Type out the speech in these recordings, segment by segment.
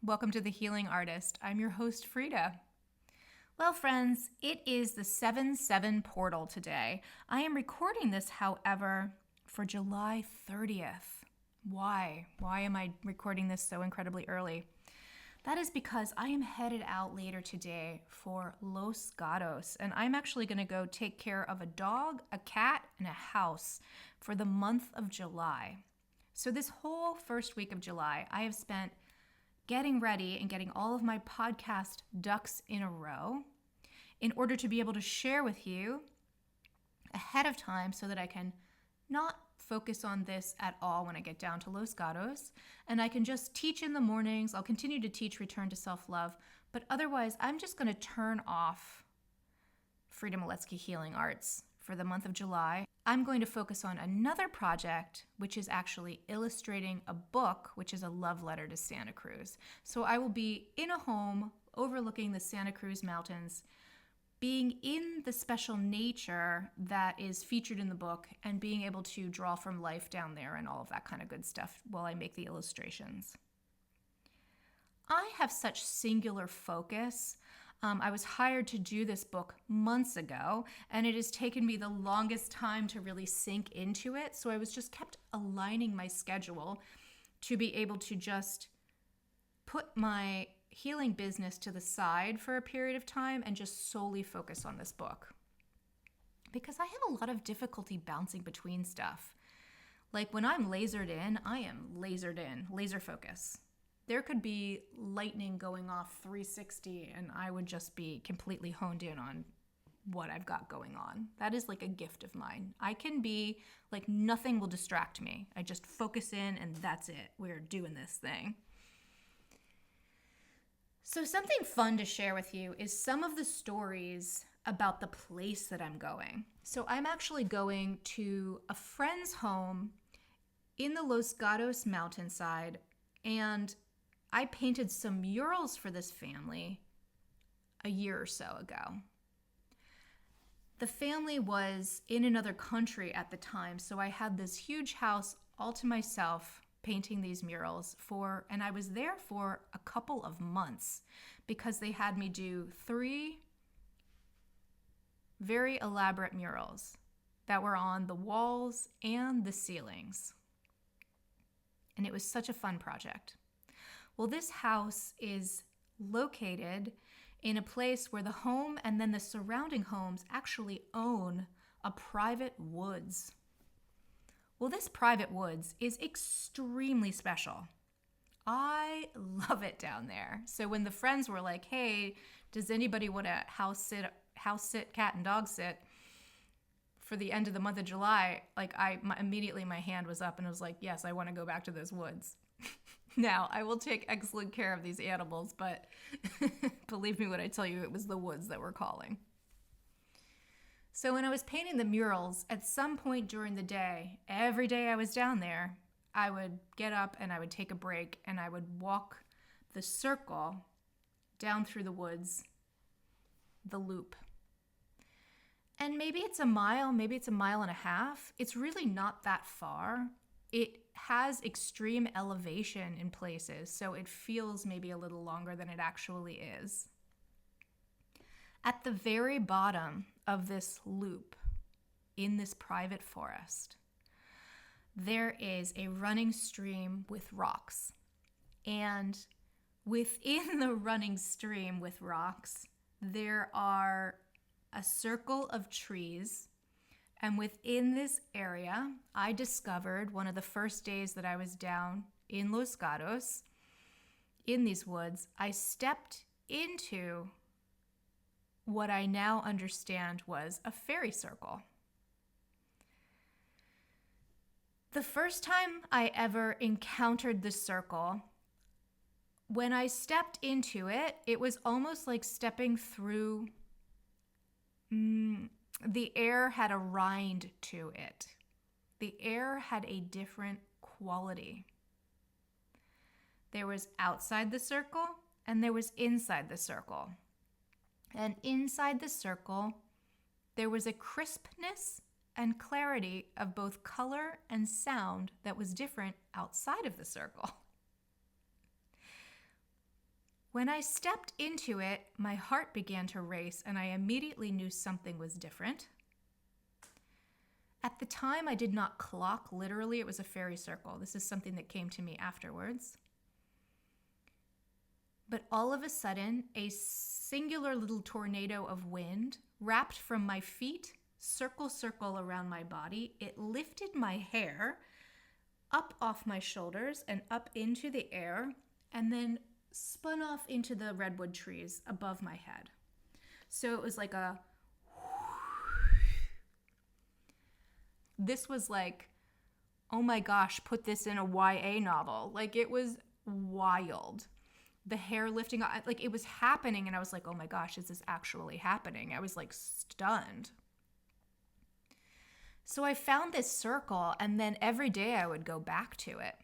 Welcome to The Healing Artist. I'm your host, Frida. Well, friends, it is the 7/7 portal today. I am recording this, however, for July 30th. Why? Why am I recording this so incredibly early? That is because I am headed out later today for Los Gatos, and I'm actually going to go take care of a dog, a cat, and a house for the month of July. So this whole first week of July, I have spent getting ready and getting all of my podcast ducks in a row in order to be able to share with you ahead of time so that I can not focus on this at all when I get down to Los Gatos, and I can just teach in the mornings. I'll continue to teach Return to Self-Love, but otherwise I'm just going to turn off Frida Miletsky Healing Arts for the month of July. I'm going to focus on another project, which is actually illustrating a book, which is a love letter to Santa Cruz. So I will be in a home overlooking the Santa Cruz Mountains, being in the special nature that is featured in the book and being able to draw from life down there and all of that kind of good stuff while I make the illustrations. I have such singular focus. I was hired to do this book months ago, and it has taken me the longest time to really sink into it. So I was just kept aligning my schedule to be able to just put my healing business to the side for a period of time and just solely focus on this book. Because I have a lot of difficulty bouncing between stuff. Like when I'm lasered in, I am lasered in, laser focus. There could be lightning going off 360 and I would just be completely honed in on what I've got going on. That is like a gift of mine. I can be like, nothing will distract me. I just focus in and that's it. We're doing this thing. So something fun to share with you is some of the stories about the place that I'm going. So I'm actually going to a friend's home in the Los Gatos mountainside, and I painted some murals for this family a year or so ago. The family was in another country at the time, so I had this huge house all to myself painting these murals and I was there for a couple of months because they had me do 3 very elaborate murals that were on the walls and the ceilings. And it was such a fun project. Well, this house is located in a place where the home and then the surrounding homes actually own a private woods. Well, this private woods is extremely special. I love it down there. So when the friends were like, hey, does anybody want to house sit, cat and dog sit for the end of the month of July? Like immediately my hand was up and I was like, yes, I want to go back to those woods. Now, I will take excellent care of these animals, but believe me when I tell you, it was the woods that were calling. So when I was painting the murals, at some point during the day, every day I was down there, I would get up and I would take a break and I would walk the circle down through the woods, the loop. And maybe it's a mile, maybe it's a mile and a half. It's really not that far. It has extreme elevation in places, so it feels maybe a little longer than it actually is. At the very bottom of this loop, in this private forest, there is a running stream with rocks. And within the running stream with rocks, there are a circle of trees. And within this area, I discovered one of the first days that I was down in Los Gatos, in these woods, I stepped into what I now understand was a fairy circle. The first time I ever encountered the circle, when I stepped into it, it was almost like stepping through the air had a rind to it. The air had a different quality. There was outside the circle and there was inside the circle. And inside the circle, there was a crispness and clarity of both color and sound that was different outside of the circle. When I stepped into it, my heart began to race and I immediately knew something was different. At the time, I did not clock literally it was a fairy circle. This is something that came to me afterwards. But all of a sudden, a singular little tornado of wind wrapped from my feet, circle around my body. It lifted my hair up off my shoulders and up into the air, and then spun off into the redwood trees above my head. So it was like this was like, oh my gosh, put this in a YA novel. Like, it was wild. The hair lifting, like, it was happening, and I was like, oh my gosh, is this actually happening? I was like stunned. So I found this circle, and then every day I would go back to it.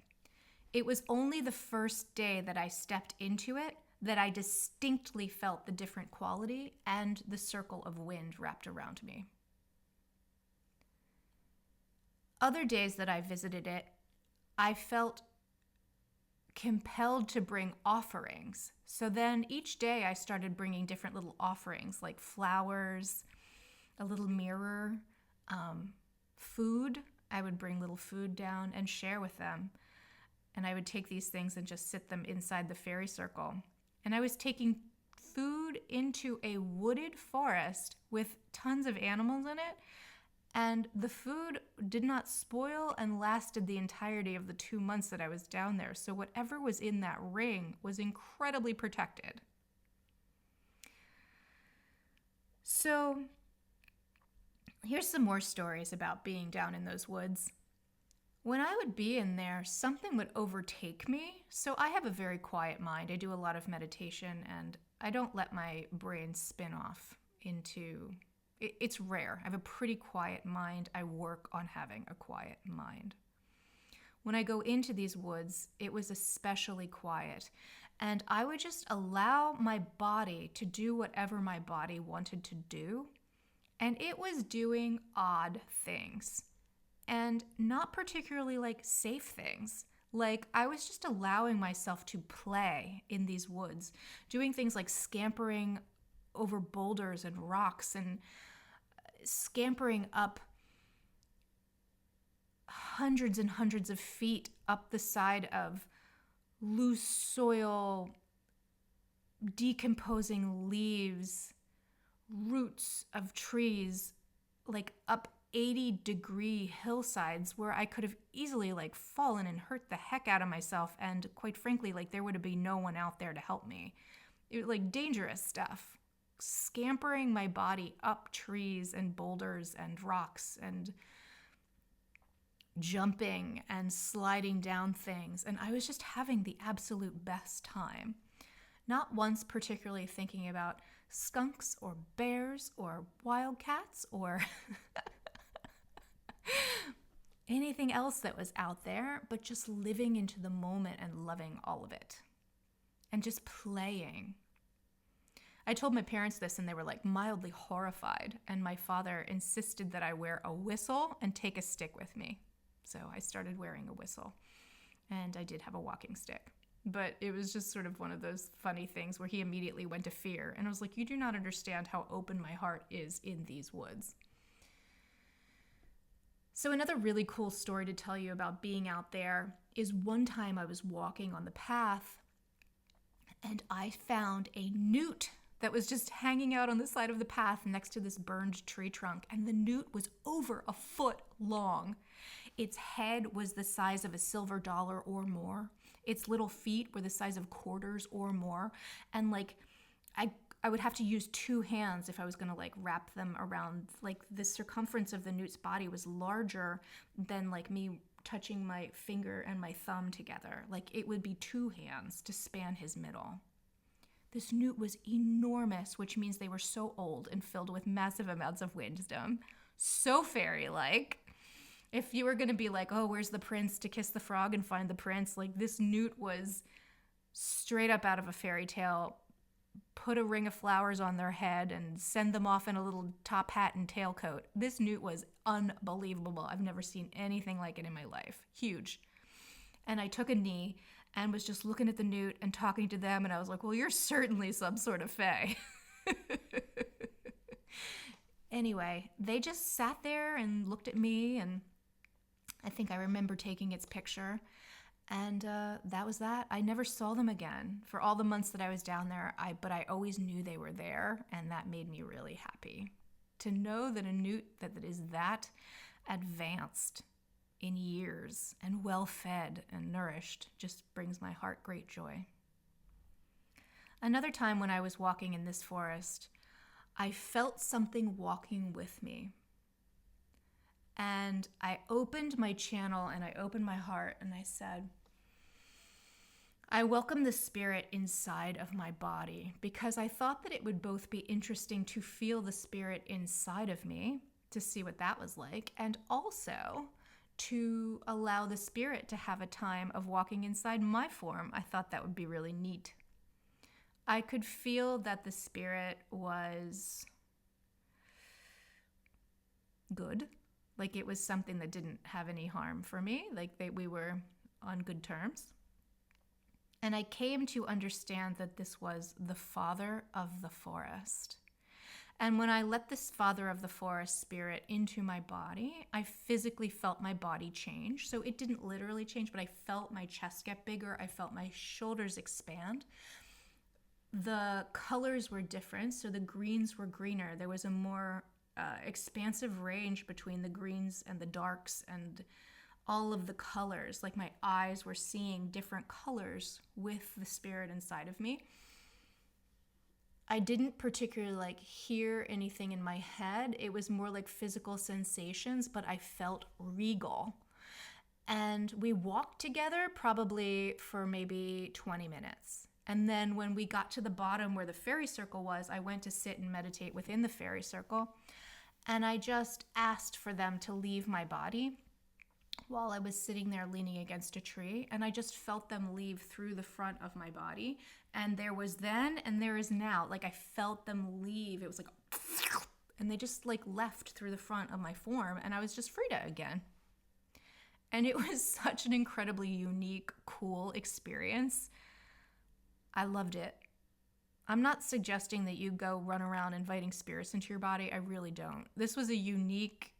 It was only the first day that I stepped into it that I distinctly felt the different quality and the circle of wind wrapped around me. Other days that I visited it, I felt compelled to bring offerings. So then each day I started bringing different little offerings, like flowers, a little mirror, food. I would bring little food down and share with them. And I would take these things and just sit them inside the fairy circle. And I was taking food into a wooded forest with tons of animals in it. And the food did not spoil and lasted the entirety of the 2 months that I was down there. So whatever was in that ring was incredibly protected. So here's some more stories about being down in those woods. When I would be in there, something would overtake me. So I have a very quiet mind. I do a lot of meditation, and I don't let my brain spin off into... It's rare. I have a pretty quiet mind. I work on having a quiet mind. When I go into these woods, it was especially quiet. And I would just allow my body to do whatever my body wanted to do. And it was doing odd things. And not particularly like safe things. Like, I was just allowing myself to play in these woods, doing things like scampering over boulders and rocks and scampering up hundreds and hundreds of feet up the side of loose soil, decomposing leaves, roots of trees, like up 80-degree hillsides where I could have easily like fallen and hurt the heck out of myself, and quite frankly, like, there would have been no one out there to help me. It was like dangerous stuff. Scampering my body up trees and boulders and rocks and jumping and sliding down things. And I was just having the absolute best time. Not once particularly thinking about skunks or bears or wildcats or anything else that was out there, but just living into the moment and loving all of it and just playing. I told my parents this and they were like mildly horrified, and my father insisted that I wear a whistle and take a stick with me. So I started wearing a whistle, and I did have a walking stick. But it was just sort of one of those funny things where he immediately went to fear, and I was like, you do not understand how open my heart is in these woods. So another really cool story to tell you about being out there is one time I was walking on the path and I found a newt that was just hanging out on the side of the path next to this burned tree trunk, and the newt was over a foot long. Its head was the size of a silver dollar or more. Its little feet were the size of quarters or more, and like I would have to use 2 hands if I was going to like wrap them around. Like, the circumference of the newt's body was larger than like me touching my finger and my thumb together. Like, it would be 2 hands to span his middle. This newt was enormous, which means they were so old and filled with massive amounts of wisdom. So fairy-like. If you were going to be like, oh, where's the prince, to kiss the frog and find the prince, like, this newt was straight up out of a fairy tale. Put a ring of flowers on their head and send them off in a little top hat and tailcoat. This newt was unbelievable. I've never seen anything like it in my life. Huge. And I took a knee and was just looking at the newt and talking to them. And I was like, well, you're certainly some sort of fae. Anyway, they just sat there and looked at me, and I think I remember taking its picture. And that was that. I never saw them again for all the months that I was down there. But I always knew they were there, and that made me really happy. To know that a newt that is that advanced in years and well-fed and nourished just brings my heart great joy. Another time when I was walking in this forest, I felt something walking with me. And I opened my channel and I opened my heart and I said, I welcome the spirit inside of my body, because I thought that it would both be interesting to feel the spirit inside of me, to see what that was like, and also to allow the spirit to have a time of walking inside my form. I thought that would be really neat. I could feel that the spirit was good. Like it was something that didn't have any harm for me. Like we were on good terms. And I came to understand that this was the father of the forest. And when I let this father of the forest spirit into my body, I physically felt my body change. So it didn't literally change, but I felt my chest get bigger. I felt my shoulders expand. The colors were different. So the greens were greener. There was a more expansive range between the greens and the darks and all of the colors. Like my eyes were seeing different colors with the spirit inside of me. I didn't particularly hear anything in my head. It was more like physical sensations, but I felt regal. And we walked together probably for maybe 20 minutes. And then when we got to the bottom where the fairy circle was, I went to sit and meditate within the fairy circle. And I just asked for them to leave my body while I was sitting there leaning against a tree. And I just felt them leave through the front of my body. And there was then and there is now. Like I felt them leave. It was like, and they just left through the front of my form. And I was just Frida again. And it was such an incredibly unique, cool experience. I loved it. I'm not suggesting that you go run around inviting spirits into your body. I really don't. This was a unique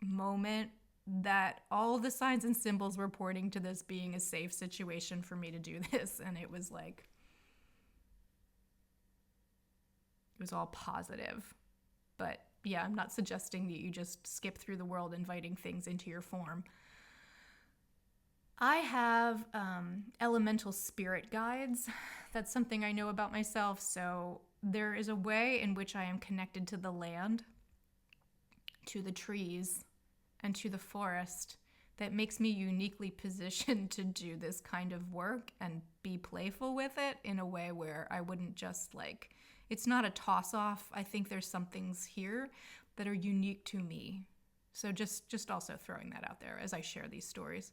moment that all the signs and symbols were pointing to this being a safe situation for me to do this. And it was all positive. But yeah, I'm not suggesting that you just skip through the world inviting things into your form. I have elemental spirit guides. That's something I know about myself. So there is a way in which I am connected to the land, to the trees, and to the forest that makes me uniquely positioned to do this kind of work and be playful with it in a way where I wouldn't just it's not a toss off. I think there's some things here that are unique to me. So just also throwing that out there as I share these stories.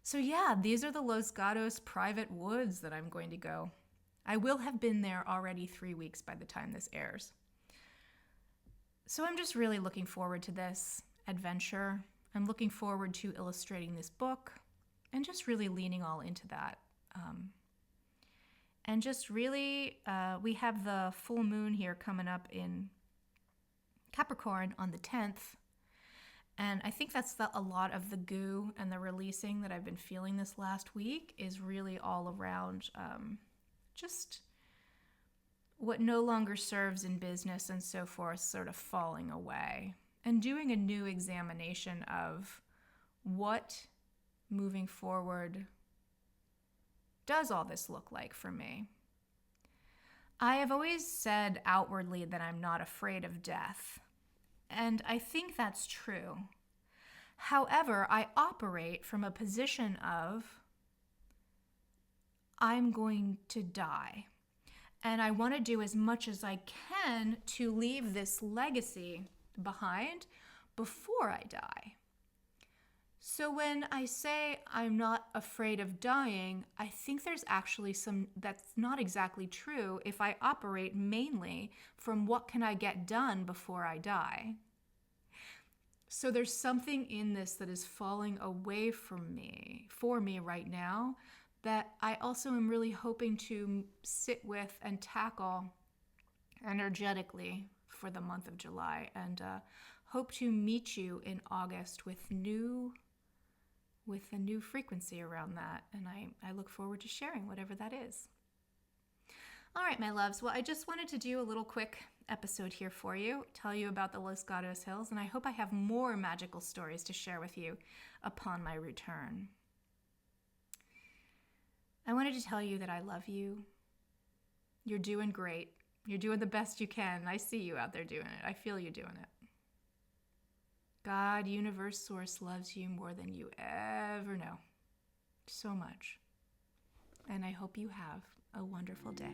So yeah, these are the Los Gatos private woods that I'm going to go. I will have been there already 3 weeks by the time this airs. So I'm just really looking forward to this adventure. I'm looking forward to illustrating this book and just really leaning all into that. And just really, we have the full moon here coming up in Capricorn on the 10th. And I think that's a lot of the goo and the releasing that I've been feeling this last week is really all around just what no longer serves in business and so forth sort of falling away. And doing a new examination of what moving forward does all this look like for me. I have always said outwardly that I'm not afraid of death. And I think that's true. However, I operate from a position of I'm going to die. And I want to do as much as I can to leave this legacy behind before I die. So when I say I'm not afraid of dying, I think there's actually that's not exactly true if I operate mainly from what can I get done before I die. So there's something in this that is falling away from me, for me right now, that I also am really hoping to sit with and tackle energetically for the month of July, and hope to meet you in August with a new frequency around that. And I look forward to sharing whatever that is. All right, my loves. Well, I just wanted to do a little quick episode here for you, tell you about the Los Gatos Hills, and I hope I have more magical stories to share with you upon my return. I wanted to tell you that I love you. You're doing great. You're doing the best you can. I see you out there doing it. I feel you doing it. God, universe, source loves you more than you ever know. So much. And I hope you have a wonderful day.